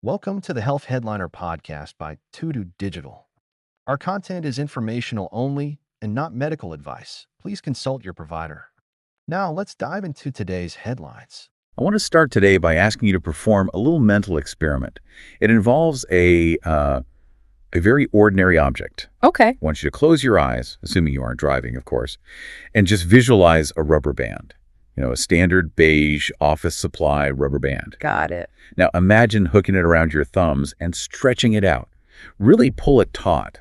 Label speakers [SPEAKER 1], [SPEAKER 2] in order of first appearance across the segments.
[SPEAKER 1] Welcome to the Health Headliner podcast by Tudu Digital. Our content is informational only and not medical advice. Please consult your provider. Now, let's dive into today's headlines.
[SPEAKER 2] I want to start today by asking you to perform a little mental experiment. It involves a very ordinary object.
[SPEAKER 3] Okay.
[SPEAKER 2] I want you to close your eyes, assuming you aren't driving, of course, and just visualize a rubber band. A standard beige office supply rubber band.
[SPEAKER 3] Got it.
[SPEAKER 2] Now imagine hooking it around your thumbs and stretching it out. Really pull it taut.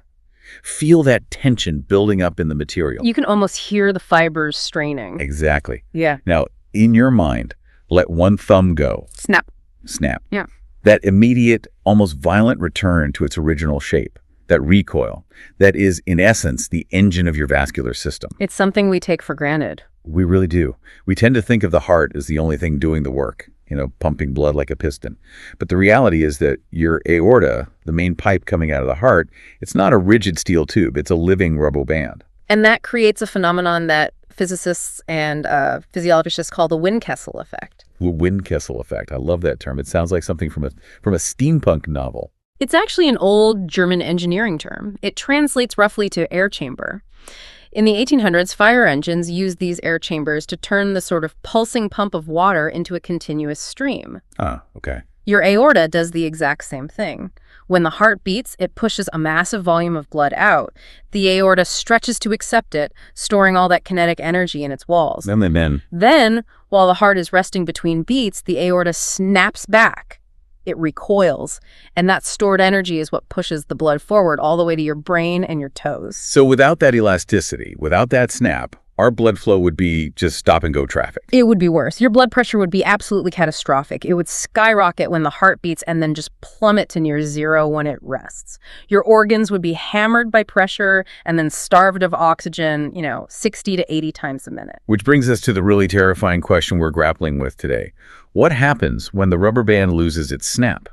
[SPEAKER 2] Feel that tension building up in the material.
[SPEAKER 3] You can almost hear the fibers straining.
[SPEAKER 2] Exactly.
[SPEAKER 3] Yeah.
[SPEAKER 2] Now, in your mind, let one thumb go.
[SPEAKER 3] Snap.
[SPEAKER 2] Snap.
[SPEAKER 3] Yeah.
[SPEAKER 2] That immediate, almost violent return to its original shape, that recoil, that is, in essence, the engine of your vascular system.
[SPEAKER 3] It's something we take for granted.
[SPEAKER 2] We really do. We tend to think of the heart as the only thing doing the work, pumping blood like a piston. But the reality is that your aorta, the main pipe coming out of the heart, it's not a rigid steel tube. It's a living rubber band.
[SPEAKER 3] And that creates a phenomenon that physicists and physiologists call the Windkessel effect.
[SPEAKER 2] The Windkessel effect. I love that term. It sounds like something from a steampunk novel.
[SPEAKER 3] It's actually an old German engineering term. It translates roughly to air chamber. In the 1800s, fire engines used these air chambers to turn the sort of pulsing pump of water into a continuous stream.
[SPEAKER 2] Ah, okay.
[SPEAKER 3] Your aorta does the exact same thing. When the heart beats, it pushes a massive volume of blood out. The aorta stretches to accept it, storing all that kinetic energy in its walls. Then, while the heart is resting between beats, the aorta snaps back. It recoils, and that stored energy is what pushes the blood forward all the way to your brain and your toes.
[SPEAKER 2] So without that elasticity, without that snap, our blood flow would be just stop-and-go traffic.
[SPEAKER 3] It would be worse. Your blood pressure would be absolutely catastrophic. It would skyrocket when the heart beats and then just plummet to near zero when it rests. Your organs would be hammered by pressure and then starved of oxygen, 60 to 80 times a minute.
[SPEAKER 2] Which brings us to the really terrifying question we're grappling with today. What happens when the rubber band loses its snap?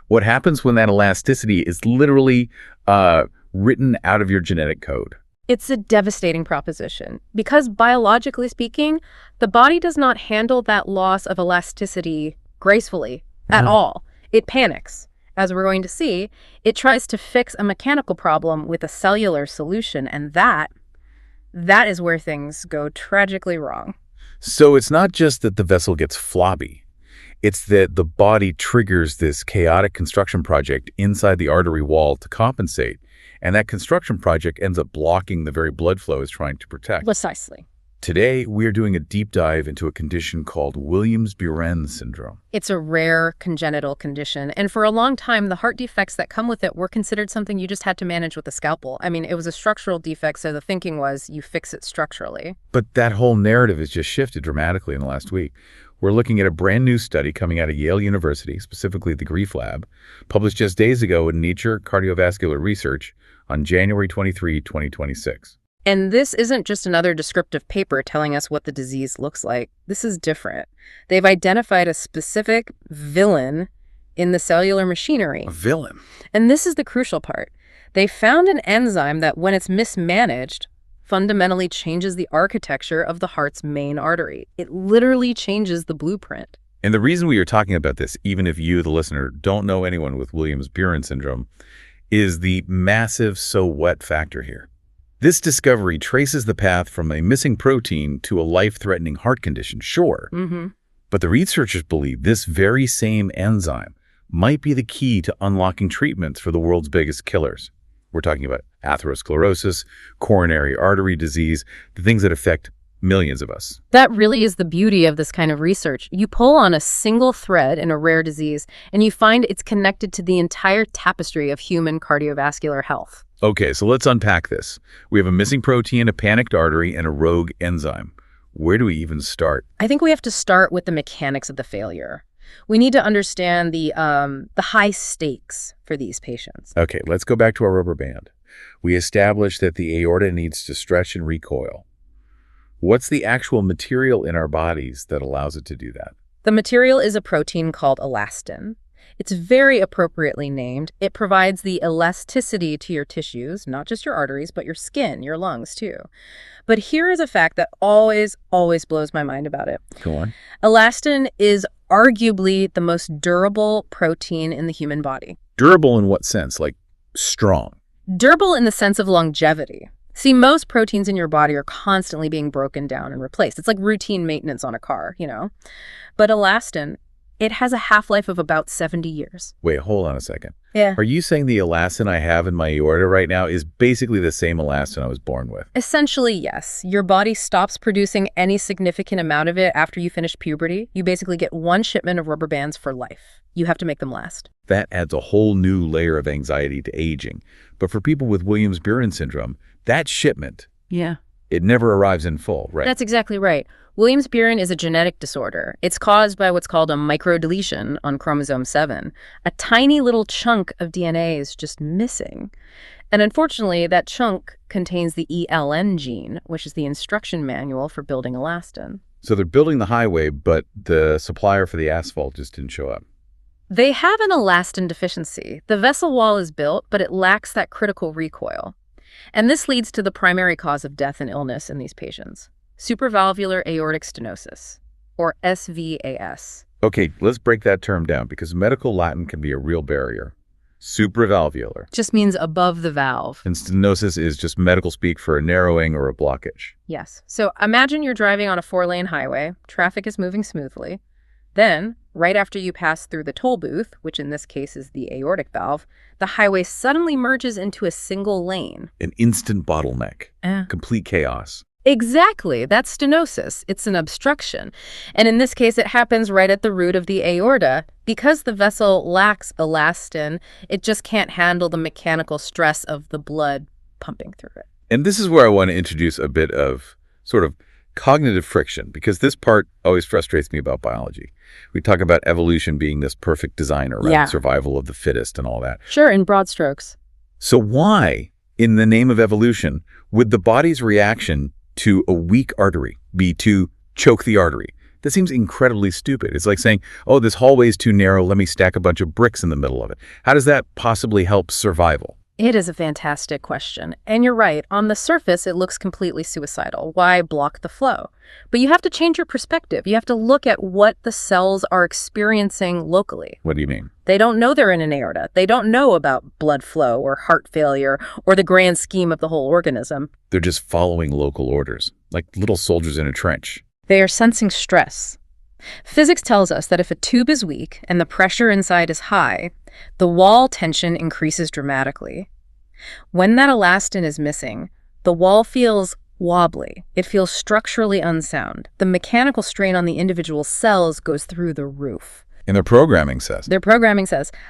[SPEAKER 2] What happens when that elasticity is literally written out of your genetic code?
[SPEAKER 3] It's a devastating proposition because biologically speaking, the body does not handle that loss of elasticity gracefully at all. It panics. As we're going to see, it tries to fix a mechanical problem with a cellular solution, and that is where things go tragically wrong.
[SPEAKER 2] So it's not just that the vessel gets floppy. It's that the body triggers this chaotic construction project inside the artery wall to compensate. And that construction project ends up blocking the very blood flow it's trying to protect.
[SPEAKER 3] Precisely.
[SPEAKER 2] Today, we're doing a deep dive into a condition called Williams-Beuren Syndrome.
[SPEAKER 3] It's a rare congenital condition. And for a long time, the heart defects that come with it were considered something you just had to manage with a scalpel. I mean, it was a structural defect, so the thinking was you fix it structurally.
[SPEAKER 2] But that whole narrative has just shifted dramatically in the last week. We're looking at a brand new study coming out of Yale University, specifically the Grief Lab, published just days ago in Nature Cardiovascular Research on January 23, 2026.
[SPEAKER 3] And this isn't just another descriptive paper telling us what the disease looks like. This is different. They've identified a specific villain in the cellular machinery.
[SPEAKER 2] A villain?
[SPEAKER 3] And this is the crucial part. They found an enzyme that, when it's mismanaged, fundamentally changes the architecture of the heart's main artery. It literally changes the blueprint.
[SPEAKER 2] And the reason we are talking about this, even if you, the listener, don't know anyone with Williams-Beuren Syndrome, is the massive so what factor here. This discovery traces the path from a missing protein to a life-threatening heart condition, sure. But the researchers believe this very same enzyme might be the key to unlocking treatments for the world's biggest killers. We're talking about atherosclerosis, coronary artery disease, the things that affect millions of us.
[SPEAKER 3] That really is the beauty of this kind of research. You pull on a single thread in a rare disease, and you find it's connected to the entire tapestry of human cardiovascular health.
[SPEAKER 2] Okay, so let's unpack this. We have a missing protein, a panicked artery, and a rogue enzyme. Where do we even start?
[SPEAKER 3] I think we have to start with the mechanics of the failure. We need to understand the high stakes for these patients.
[SPEAKER 2] Okay, let's go back to our rubber band. We established that the aorta needs to stretch and recoil. What's the actual material in our bodies that allows it to do that?
[SPEAKER 3] The material is a protein called elastin. It's very appropriately named. It provides the elasticity to your tissues, not just your arteries, but your skin, your lungs too. But here is a fact that always blows my mind about it.
[SPEAKER 2] Go on.
[SPEAKER 3] Elastin is arguably the most durable protein in the human body.
[SPEAKER 2] Durable in what sense? Like strong?
[SPEAKER 3] Durable in the sense of longevity. See, most proteins in your body are constantly being broken down and replaced. It's like routine maintenance on a car, you know? But elastin, it has a half-life of about 70 years.
[SPEAKER 2] Wait, hold on a second.
[SPEAKER 3] Yeah.
[SPEAKER 2] Are you saying the elastin I have in my aorta right now is basically the same elastin I was born with?
[SPEAKER 3] Essentially, yes. Your body stops producing any significant amount of it after you finish puberty. You basically get one shipment of rubber bands for life. You have to make them last.
[SPEAKER 2] That adds a whole new layer of anxiety to aging. But for people with Williams-Beuren syndrome, that shipment, it never arrives in full, right?
[SPEAKER 3] That's exactly right. Williams-Beuren is a genetic disorder. It's caused by what's called a microdeletion on chromosome 7. A tiny little chunk of DNA is just missing. And unfortunately, that chunk contains the ELN gene, which is the instruction manual for building elastin.
[SPEAKER 2] So they're building the highway, but the supplier for the asphalt just didn't show up.
[SPEAKER 3] They have an elastin deficiency. The vessel wall is built, but it lacks that critical recoil. And this leads to the primary cause of death and illness in these patients. Supravalvular Aortic Stenosis, or SVAS.
[SPEAKER 2] Okay, let's break that term down because medical Latin can be a real barrier. Supravalvular
[SPEAKER 3] Just means above the valve.
[SPEAKER 2] and stenosis is just medical speak for a narrowing or a blockage.
[SPEAKER 3] Yes. So imagine you're driving on a 4-lane highway. Traffic is moving smoothly. Then, right after you pass through the toll booth, which in this case is the aortic valve, the highway suddenly merges into a single lane.
[SPEAKER 2] An instant bottleneck. Complete chaos.
[SPEAKER 3] Exactly. That's stenosis. It's an obstruction. And in this case, it happens right at the root of the aorta. Because the vessel lacks elastin, it just can't handle the mechanical stress of the blood pumping through it.
[SPEAKER 2] And this is where I want to introduce a bit of sort of cognitive friction, because this part always frustrates me about biology. We talk about evolution being this perfect design around survival of the fittest and all that.
[SPEAKER 3] Sure, in broad strokes.
[SPEAKER 2] So why, in the name of evolution, would the body's reaction to a weak artery be to choke the artery? That seems incredibly stupid. It's like saying, oh, this hallway is too narrow, let me stack a bunch of bricks in the middle of it. How does that possibly help survival?
[SPEAKER 3] It is a fantastic question. And you're right, on the surface, it looks completely suicidal. Why block the flow? But you have to change your perspective. You have to look at what the cells are experiencing locally.
[SPEAKER 2] What do you mean?
[SPEAKER 3] They don't know they're in an aorta. They don't know about blood flow or heart failure or the grand scheme of the whole organism.
[SPEAKER 2] They're just following local orders, like little soldiers in a trench.
[SPEAKER 3] They are sensing stress. Physics tells us that if a tube is weak and the pressure inside is high, the wall tension increases dramatically. When that elastin is missing, the wall feels wobbly. It feels structurally unsound. The mechanical strain on the individual cells goes through the roof.
[SPEAKER 2] And their programming says?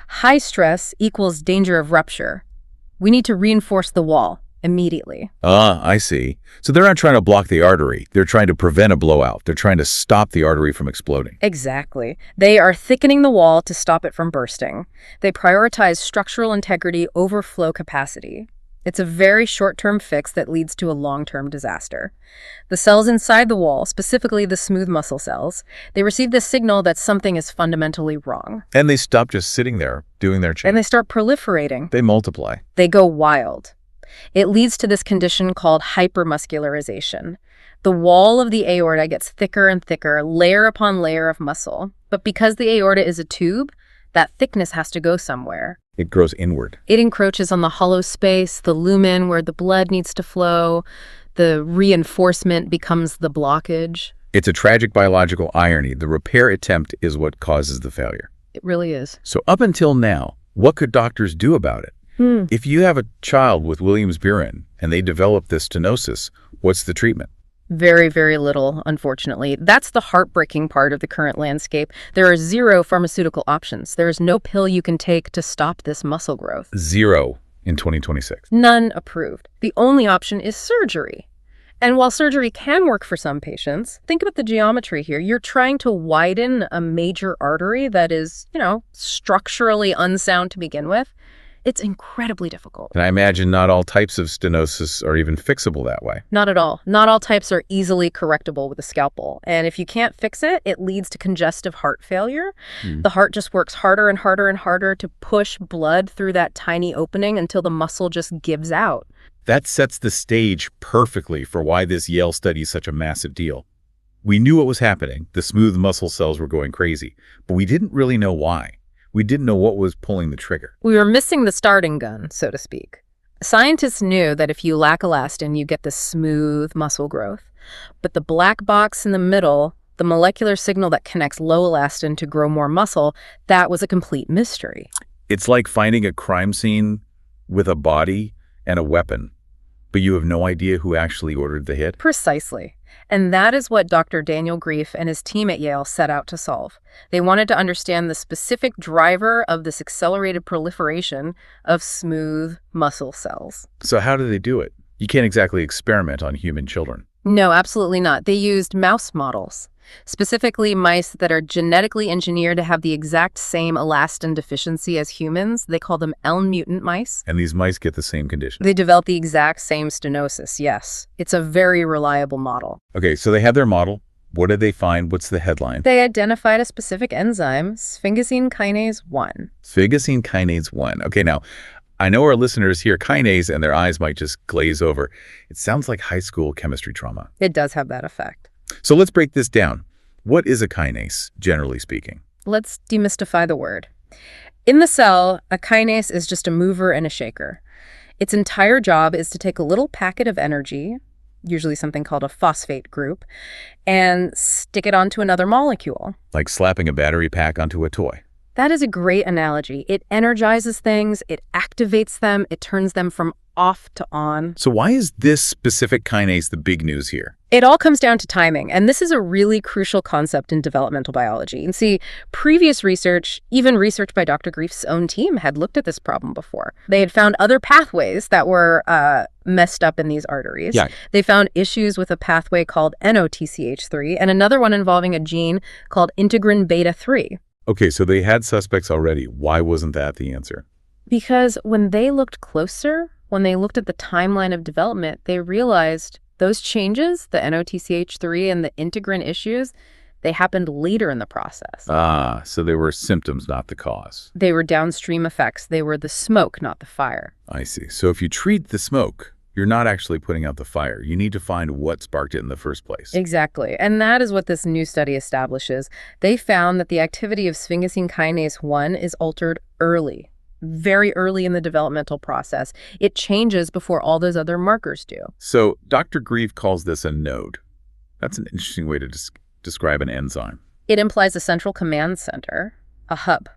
[SPEAKER 3] High stress equals danger of rupture. We need to reinforce the wall immediately.
[SPEAKER 2] I see. So they're not trying to block the artery. They're trying to prevent a blowout. They're trying to stop the artery from exploding.
[SPEAKER 3] Exactly. They are thickening the wall to stop it from bursting. They prioritize structural integrity over flow capacity. It's a very short-term fix that leads to a long-term disaster. The cells inside the wall, specifically the smooth muscle cells, they receive the signal that something is fundamentally wrong.
[SPEAKER 2] And they stop just sitting there doing their job.
[SPEAKER 3] And they start proliferating.
[SPEAKER 2] They multiply.
[SPEAKER 3] They go wild. It leads to this condition called hypermuscularization. The wall of the aorta gets thicker and thicker, layer upon layer of muscle. But because the aorta is a tube, that thickness has to go somewhere.
[SPEAKER 2] It grows inward.
[SPEAKER 3] It encroaches on the hollow space, the lumen where the blood needs to flow. The reinforcement becomes the blockage.
[SPEAKER 2] It's a tragic biological irony. The repair attempt is what causes the failure.
[SPEAKER 3] It really is.
[SPEAKER 2] So up until now, what could doctors do about it? If you have a child with Williams-Beuren and they develop this stenosis, what's the treatment?
[SPEAKER 3] Very, very little, unfortunately. That's the heartbreaking part of the current landscape. There are 0 pharmaceutical options. There is no pill you can take to stop this muscle growth.
[SPEAKER 2] 0 in 2026.
[SPEAKER 3] None approved. The only option is surgery. And while surgery can work for some patients, think about the geometry here. You're trying to widen a major artery that is, structurally unsound to begin with. It's incredibly difficult.
[SPEAKER 2] And I imagine not all types of stenosis are even fixable that way.
[SPEAKER 3] Not at all. Not all types are easily correctable with a scalpel. And if you can't fix it, it leads to congestive heart failure. The heart just works harder and harder and harder to push blood through that tiny opening until the muscle just gives out.
[SPEAKER 2] That sets the stage perfectly for why this Yale study is such a massive deal. We knew what was happening. The smooth muscle cells were going crazy, but we didn't really know why. We didn't know what was pulling the trigger.
[SPEAKER 3] We were missing the starting gun, so to speak. Scientists knew that if you lack elastin, you get this smooth muscle growth. But the black box in the middle, the molecular signal that connects low elastin to grow more muscle, that was a complete mystery.
[SPEAKER 2] It's like finding a crime scene with a body and a weapon, but you have no idea who actually ordered the hit?
[SPEAKER 3] Precisely. And that is what Dr. Daniel Grief and his team at Yale set out to solve. They wanted to understand the specific driver of this accelerated proliferation of smooth muscle cells.
[SPEAKER 2] So how do they do it? You can't exactly experiment on human children.
[SPEAKER 3] No, absolutely not. They used mouse models, specifically mice that are genetically engineered to have the exact same elastin deficiency as humans. They call them L-mutant mice.
[SPEAKER 2] And these mice get the same condition?
[SPEAKER 3] They develop the exact same stenosis, yes. It's a very reliable model.
[SPEAKER 2] Okay, so they have their model. What did they find? What's the headline?
[SPEAKER 3] They identified a specific enzyme, Sphingosine Kinase 1.
[SPEAKER 2] Sphingosine Kinase 1. Okay, now, I know our listeners hear kinase and their eyes might just glaze over. It sounds like high school chemistry trauma.
[SPEAKER 3] It does have that effect.
[SPEAKER 2] So let's break this down. What is a kinase, generally speaking?
[SPEAKER 3] Let's demystify the word. In the cell, a kinase is just a mover and a shaker. Its entire job is to take a little packet of energy, usually something called a phosphate group, and stick it onto another molecule.
[SPEAKER 2] Like slapping a battery pack onto a toy.
[SPEAKER 3] That is a great analogy. It energizes things, it activates them, it turns them from off to on.
[SPEAKER 2] So why is this specific kinase the big news here?
[SPEAKER 3] It all comes down to timing, and this is a really crucial concept in developmental biology. And see, previous research, even research by Dr. Grief's own team, had looked at this problem before. They had found other pathways that were messed up in these arteries.
[SPEAKER 2] Yeah.
[SPEAKER 3] They found issues with a pathway called NOTCH3 and another one involving a gene called integrin beta 3.
[SPEAKER 2] Okay, so they had suspects already. Why wasn't that the answer?
[SPEAKER 3] Because when they looked closer, when they looked at the timeline of development, they realized those changes, the NOTCH3 and the integrin issues, they happened later in the process.
[SPEAKER 2] Ah, so they were symptoms, not the cause.
[SPEAKER 3] They were downstream effects. They were the smoke, not the fire.
[SPEAKER 2] I see. So if you treat the smoke, you're not actually putting out the fire. You need to find what sparked it in the first place.
[SPEAKER 3] Exactly. And that is what this new study establishes. They found that the activity of sphingosine kinase 1 is altered early, very early in the developmental process. It changes before all those other markers do.
[SPEAKER 2] So Dr. Grief calls this a node. That's an interesting way to describe an enzyme.
[SPEAKER 3] It implies a central command center, a hub.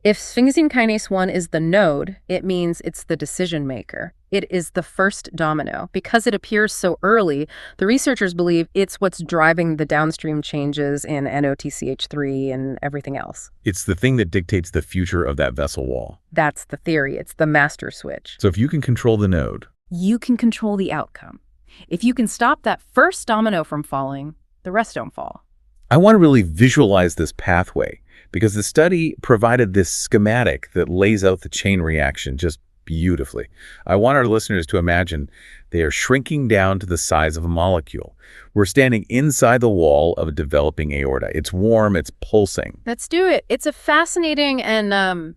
[SPEAKER 3] If sphingosine kinase 1 is the node, it means it's the decision maker. It is the first domino. Because it appears so early, the researchers believe it's what's driving the downstream changes in NOTCH3 and everything else.
[SPEAKER 2] It's the thing that dictates the future of that vessel wall.
[SPEAKER 3] That's the theory. It's the master switch.
[SPEAKER 2] So if you can control the node,
[SPEAKER 3] you can control the outcome. If you can stop that first domino from falling, the rest don't fall.
[SPEAKER 2] I want to really visualize this pathway because the study provided this schematic that lays out the chain reaction just beautifully. I want our listeners to imagine they are shrinking down to the size of a molecule. We're standing inside the wall of a developing aorta. It's warm, it's pulsing.
[SPEAKER 3] Let's do it. It's a fascinating and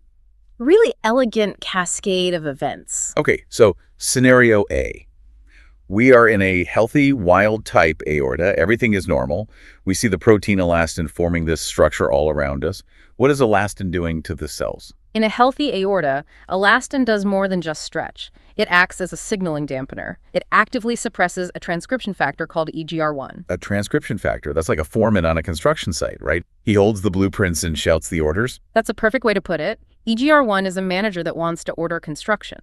[SPEAKER 3] really elegant cascade of events.
[SPEAKER 2] Okay, so scenario A. We are in a healthy, wild-type aorta. Everything is normal. We see the protein elastin forming this structure all around us. What is elastin doing to the cells?
[SPEAKER 3] In a healthy aorta, elastin does more than just stretch. It acts as a signaling dampener. It actively suppresses a transcription factor called EGR1.
[SPEAKER 2] A transcription factor? That's like a foreman on a construction site, right? He holds the blueprints and shouts the orders?
[SPEAKER 3] That's a perfect way to put it. EGR1 is a manager that wants to order construction.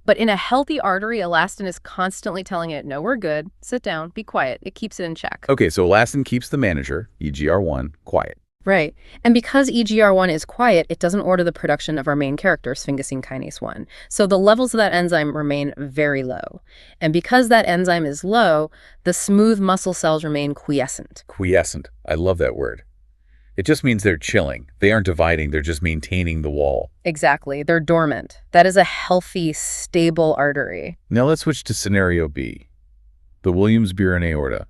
[SPEAKER 3] But in a healthy artery, elastin is constantly telling it, no, we're good, sit down, be quiet. It keeps it in check.
[SPEAKER 2] Okay, so elastin keeps the manager, EGR1, quiet.
[SPEAKER 3] Right. And because EGR1 is quiet, it doesn't order the production of our main character, sphingosine kinase 1. So the levels of that enzyme remain very low. And because that enzyme is low, the smooth muscle cells remain quiescent.
[SPEAKER 2] Quiescent. I love that word. It just means they're chilling. They aren't dividing. They're just maintaining the wall.
[SPEAKER 3] Exactly. They're dormant. That is a healthy, stable artery.
[SPEAKER 2] Now let's switch to scenario B. The Williams-Beuren aorta.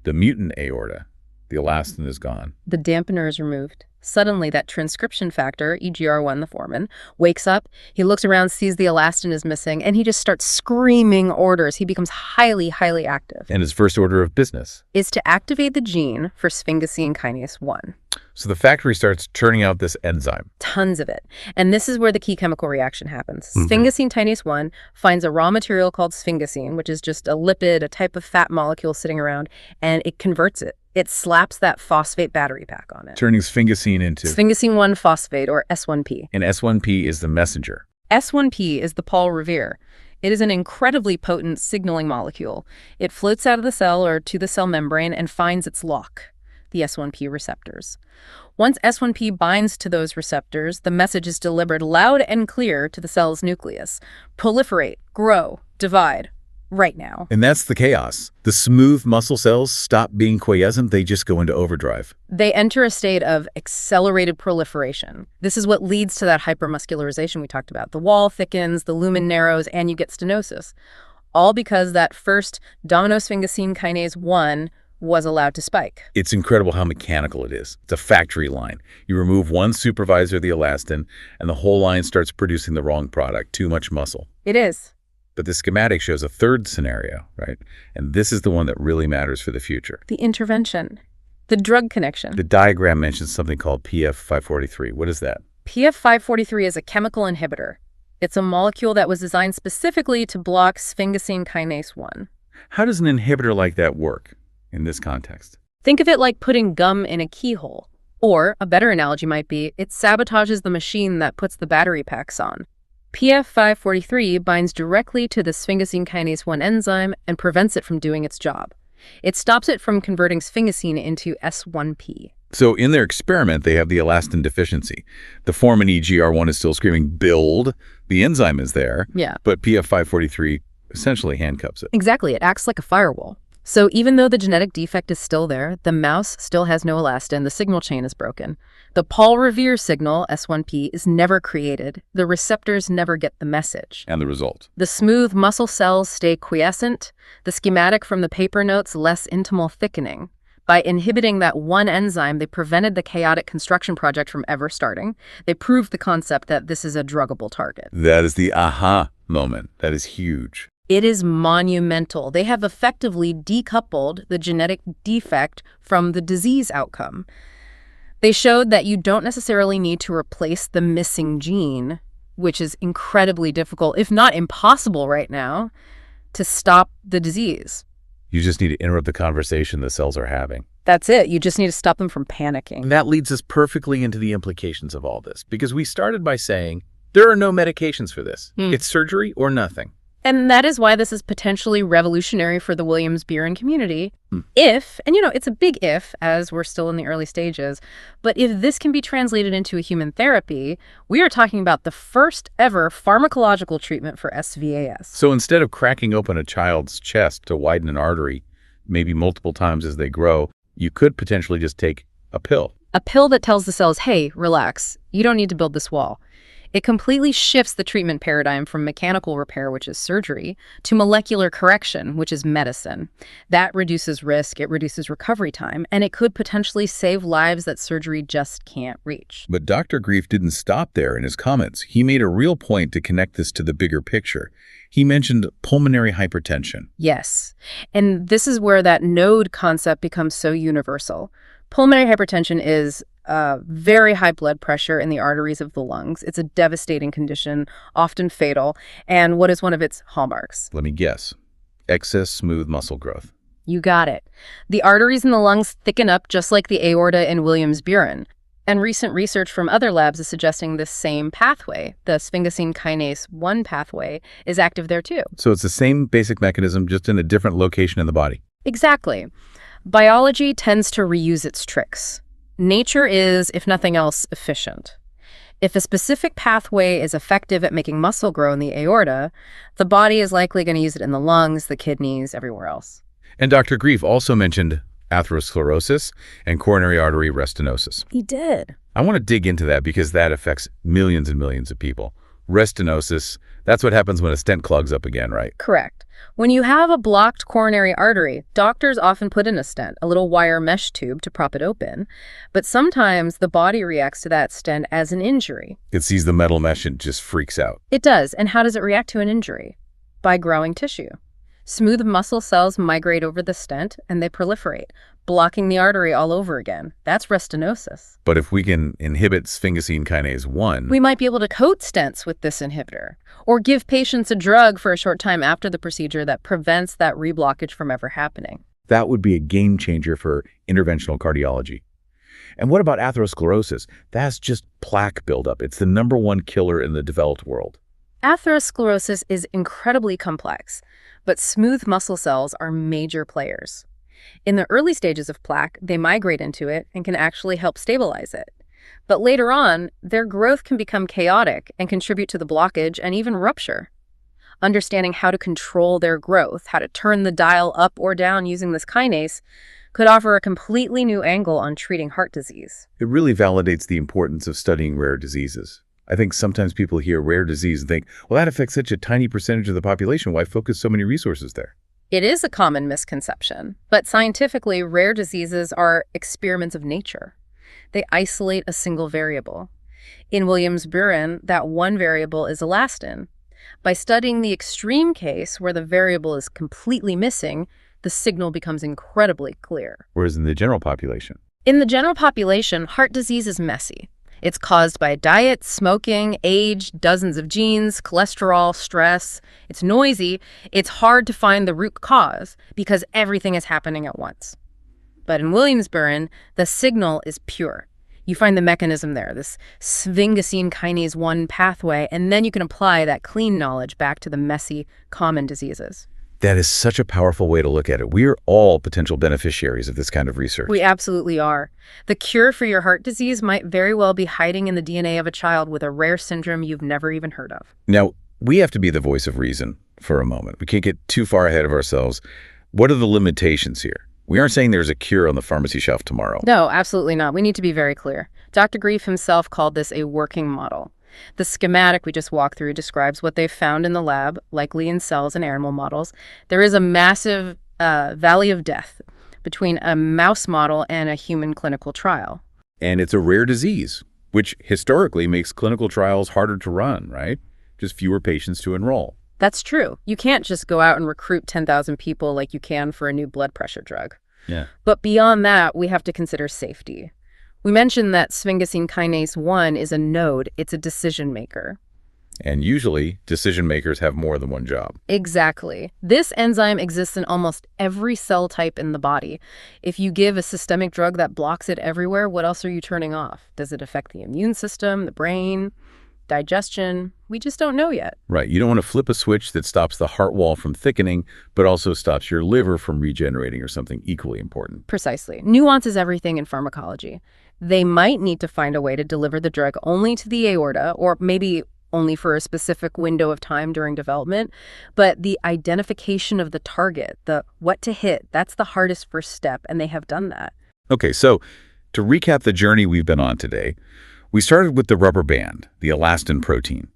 [SPEAKER 2] The mutant aorta. The elastin is gone.
[SPEAKER 3] The dampener is removed. Suddenly, that transcription factor, EGR1, the foreman, wakes up, he looks around, sees the elastin is missing, and he just starts screaming orders. He becomes highly, highly active.
[SPEAKER 2] And his first order of business
[SPEAKER 3] is to activate the gene for Sphingosine Kinase 1.
[SPEAKER 2] So the factory starts churning out this enzyme.
[SPEAKER 3] Tons of it. And this is where the key chemical reaction happens. Sphingosine Kinase 1 finds a raw material called sphingosine, which is just a lipid, a type of fat molecule sitting around, and it converts it. It slaps that phosphate battery pack on it.
[SPEAKER 2] Turning sphingosine into
[SPEAKER 3] Sphingosine 1-phosphate, or S1P.
[SPEAKER 2] And S1P is the messenger.
[SPEAKER 3] S1P is the Paul Revere. It is an incredibly potent signaling molecule. It floats out of the cell or to the cell membrane and finds its lock, the S1P receptors. Once S1P binds to those receptors, the message is delivered loud and clear to the cell's nucleus. Proliferate, grow, divide, right now.
[SPEAKER 2] And that's the chaos. The smooth muscle cells stop being quiescent, they just go into overdrive.
[SPEAKER 3] They enter a state of accelerated proliferation. This is what leads to that hypermuscularization we talked about. The wall thickens, the lumen narrows, and you get stenosis. All because that first sphingosine kinase 1 was allowed to spike.
[SPEAKER 2] It's incredible how mechanical it is. It's a factory line. You remove one supervisor of the elastin, and the whole line starts producing the wrong product, too much muscle.
[SPEAKER 3] It is.
[SPEAKER 2] But the schematic shows a third scenario, right? And this is the one that really matters for the future.
[SPEAKER 3] The intervention. The drug connection.
[SPEAKER 2] The diagram mentions something called PF543. What is that?
[SPEAKER 3] PF543 is a chemical inhibitor. It's a molecule that was designed specifically to block sphingosine kinase 1.
[SPEAKER 2] How does an inhibitor like that work in this context?
[SPEAKER 3] Think of it like putting gum in a keyhole. Or, a better analogy might be, it sabotages the machine that puts the battery packs on. PF543 binds directly to the sphingosine kinase 1 enzyme and prevents it from doing its job. It stops it from converting sphingosine into S1P.
[SPEAKER 2] So in their experiment, they have the elastin deficiency. The foreman EGR1 is still screaming, build. The enzyme is there, but PF543 essentially handcuffs it.
[SPEAKER 3] Exactly. It acts like a firewall. So even though the genetic defect is still there, the mouse still has no elastin, the signal chain is broken. The Paul Revere signal, S1P, is never created. The receptors never get the message.
[SPEAKER 2] And the result?
[SPEAKER 3] The smooth muscle cells stay quiescent. The schematic from the paper notes less intimal thickening. By inhibiting that one enzyme, they prevented the chaotic construction project from ever starting. They proved the concept that this is a druggable target.
[SPEAKER 2] That is the aha moment. That is huge.
[SPEAKER 3] It is monumental. They have effectively decoupled the genetic defect from the disease outcome. They showed that you don't necessarily need to replace the missing gene, which is incredibly difficult, if not impossible right now, to stop the disease.
[SPEAKER 2] You just need to interrupt the conversation the cells are having.
[SPEAKER 3] That's it. You just need to stop them from panicking.
[SPEAKER 2] And that leads us perfectly into the implications of all this, because we started by saying there are no medications for this. It's surgery or nothing.
[SPEAKER 3] And that is why this is potentially revolutionary for the Williams-Beuren community. If, and it's a big if, as we're still in the early stages, but if this can be translated into a human therapy, we are talking about the first ever pharmacological treatment for SVAS.
[SPEAKER 2] So instead of cracking open a child's chest to widen an artery, maybe multiple times as they grow, you could potentially just take a pill.
[SPEAKER 3] A pill that tells the cells, hey, relax, you don't need to build this wall. It completely shifts the treatment paradigm from mechanical repair, which is surgery, to molecular correction, which is medicine. That reduces risk, it reduces recovery time, and it could potentially save lives that surgery just can't reach.
[SPEAKER 2] But Dr. Grief didn't stop there in his comments. He made a real point to connect this to the bigger picture. He mentioned pulmonary hypertension.
[SPEAKER 3] Yes, and this is where that node concept becomes so universal. Pulmonary hypertension is very high blood pressure in the arteries of the lungs. It's a devastating condition, often fatal, and what is one of its hallmarks?
[SPEAKER 2] Let me guess. Excess smooth muscle growth.
[SPEAKER 3] You got it. The arteries in the lungs thicken up just like the aorta in Williams-Beuren. And recent research from other labs is suggesting this same pathway, the sphingosine kinase 1 pathway, is active there too.
[SPEAKER 2] So it's the same basic mechanism, just in a different location in the body.
[SPEAKER 3] Exactly. Biology tends to reuse its tricks. Nature is, if nothing else, efficient. If a specific pathway is effective at making muscle grow in the aorta, the body is likely going to use it in the lungs, the kidneys, everywhere else.
[SPEAKER 2] And Dr. Grief also mentioned atherosclerosis and coronary artery restenosis.
[SPEAKER 3] He did.
[SPEAKER 2] I want to dig into that because that affects millions and millions of people. Restenosis, that's what happens when a stent clogs up again, right?
[SPEAKER 3] Correct. When you have a blocked coronary artery, doctors often put in a stent, a little wire mesh tube to prop it open. But sometimes the body reacts to that stent as an injury.
[SPEAKER 2] It sees the metal mesh and just freaks out.
[SPEAKER 3] It does. And how does it react to an injury? By growing tissue. Smooth muscle cells migrate over the stent and they proliferate, blocking the artery all over again. That's restenosis.
[SPEAKER 2] But if we can inhibit sphingosine kinase 1,
[SPEAKER 3] we might be able to coat stents with this inhibitor, or give patients a drug for a short time after the procedure that prevents that reblockage from ever happening.
[SPEAKER 2] that would be a game changer for interventional cardiology. And what about atherosclerosis? That's just plaque buildup. It's the #1 killer in the developed world.
[SPEAKER 3] Atherosclerosis is incredibly complex, but smooth muscle cells are major players. In the early stages of plaque, they migrate into it and can actually help stabilize it. But later on, their growth can become chaotic and contribute to the blockage and even rupture. Understanding how to control their growth, how to turn the dial up or down using this kinase, could offer a completely new angle on treating heart disease.
[SPEAKER 2] It really validates the importance of studying rare diseases. I think sometimes people hear rare disease and think, well, that affects such a tiny percentage of the population. Why focus so many resources there?
[SPEAKER 3] It is a common misconception, but scientifically, rare diseases are experiments of nature. They isolate a single variable. In Williams-Beuren, that one variable is elastin. By studying the extreme case where the variable is completely missing, the signal becomes incredibly clear.
[SPEAKER 2] Whereas in the general population?
[SPEAKER 3] In the general population, heart disease is messy. It's caused by diet, smoking, age, dozens of genes, cholesterol, stress. It's noisy. It's hard to find the root cause because everything is happening at once. But in Williams-Beuren, the signal is pure. You find the mechanism there, this Sphingosine Kinase 1 pathway, and then you can apply that clean knowledge back to the messy, common diseases.
[SPEAKER 2] That is such a powerful way to look at it. We are all potential beneficiaries of this kind of research.
[SPEAKER 3] We absolutely are. The cure for your heart disease might very well be hiding in the DNA of a child with a rare syndrome you've never even heard of.
[SPEAKER 2] Now, we have to be the voice of reason for a moment. We can't get too far ahead of ourselves. What are the limitations here? We aren't saying there's a cure on the pharmacy shelf tomorrow.
[SPEAKER 3] No, absolutely not. We need to be very clear. Dr. Grief himself called this a working model. The schematic we just walked through describes what they've found in the lab, likely in cells and animal models. There is a massive valley of death between a mouse model and a human clinical trial.
[SPEAKER 2] And it's a rare disease, which historically makes clinical trials harder to run, right? Just fewer patients to enroll.
[SPEAKER 3] That's true. You can't just go out and recruit 10,000 people like you can for a new blood pressure drug.
[SPEAKER 2] Yeah.
[SPEAKER 3] But beyond that, we have to consider safety. We mentioned that Sphingosine Kinase 1 is a node. It's a decision maker.
[SPEAKER 2] And usually, decision makers have more than one job.
[SPEAKER 3] Exactly. This enzyme exists in almost every cell type in the body. If you give a systemic drug that blocks it everywhere, what else are you turning off? Does it affect the immune system, the brain, digestion? We just don't know yet.
[SPEAKER 2] Right. You don't want to flip a switch that stops the heart wall from thickening, but also stops your liver from regenerating or something equally important.
[SPEAKER 3] Precisely. Nuance is everything in pharmacology. They might need to find a way to deliver the drug only to the aorta, or maybe only for a specific window of time during development. But the identification of the target, the what to hit, that's the hardest first step, and they have done that.
[SPEAKER 2] Okay, so to recap the journey we've been on today, we started with the rubber band, the elastin protein.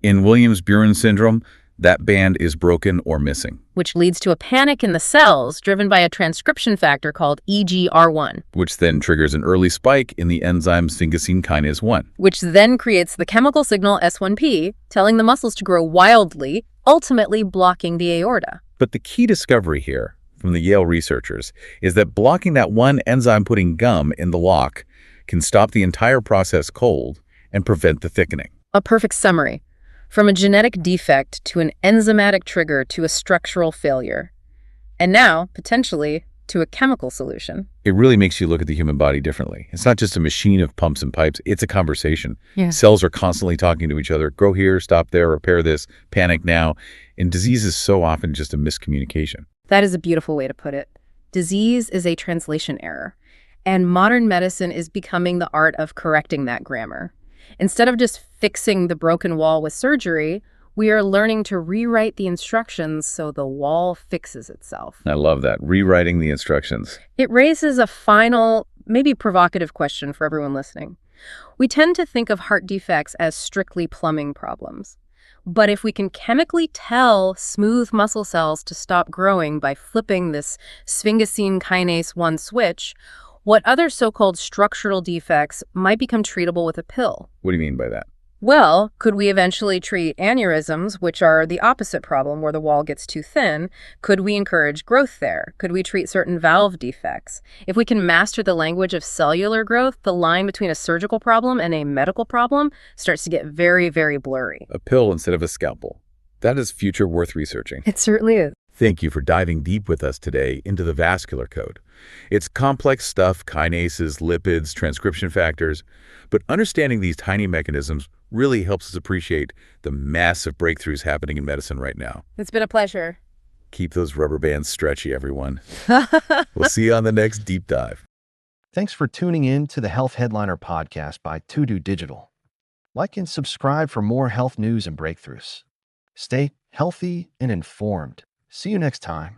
[SPEAKER 2] In Williams-Beuren syndrome, that band is broken or missing,
[SPEAKER 3] Which leads to a panic in the cells driven by a transcription factor called EGR1.
[SPEAKER 2] which then triggers an early spike in the enzyme sphingosine kinase 1.
[SPEAKER 3] Which then creates the chemical signal S1P, telling the muscles to grow wildly, ultimately blocking the aorta.
[SPEAKER 2] But the key discovery here from the Yale researchers is that blocking that one enzyme-putting gum in the lock can stop the entire process cold and prevent the thickening.
[SPEAKER 3] A perfect summary. From a genetic defect to an enzymatic trigger to a structural failure. And now, potentially, to a chemical solution.
[SPEAKER 2] It really makes you look at the human body differently. It's not just a machine of pumps and pipes. It's a conversation.
[SPEAKER 3] Yeah.
[SPEAKER 2] Cells are constantly talking to each other. Grow here, stop there, repair this, panic now. And disease is so often just a miscommunication.
[SPEAKER 3] That is a beautiful way to put it. Disease is a translation error. And modern medicine is becoming the art of correcting that grammar. Instead of just fixing the broken wall with surgery, we are learning to rewrite the instructions so the wall fixes itself.
[SPEAKER 2] I love that, rewriting the instructions.
[SPEAKER 3] It raises a final, maybe provocative question for everyone listening. We tend to think of heart defects as strictly plumbing problems. But if we can chemically tell smooth muscle cells to stop growing by flipping this Sphingosine Kinase 1 switch, what other so-called structural defects might become treatable with a pill?
[SPEAKER 2] What do you mean by that?
[SPEAKER 3] Well, could we eventually treat aneurysms, which are the opposite problem where the wall gets too thin? Could we encourage growth there? Could we treat certain valve defects? If we can master the language of cellular growth, the line between a surgical problem and a medical problem starts to get very, very blurry.
[SPEAKER 2] A pill instead of a scalpel. That is future worth researching.
[SPEAKER 3] It certainly is.
[SPEAKER 2] Thank you for diving deep with us today into the vascular code. It's complex stuff, kinases, lipids, transcription factors, but understanding these tiny mechanisms really helps us appreciate the massive breakthroughs happening in medicine right now.
[SPEAKER 3] It's been a pleasure.
[SPEAKER 2] Keep those rubber bands stretchy, everyone. We'll see you on the next deep dive.
[SPEAKER 1] Thanks for tuning in to the Health Headliner podcast by To-Do Digital. Like and subscribe for more health news and breakthroughs. Stay healthy and informed. See you next time.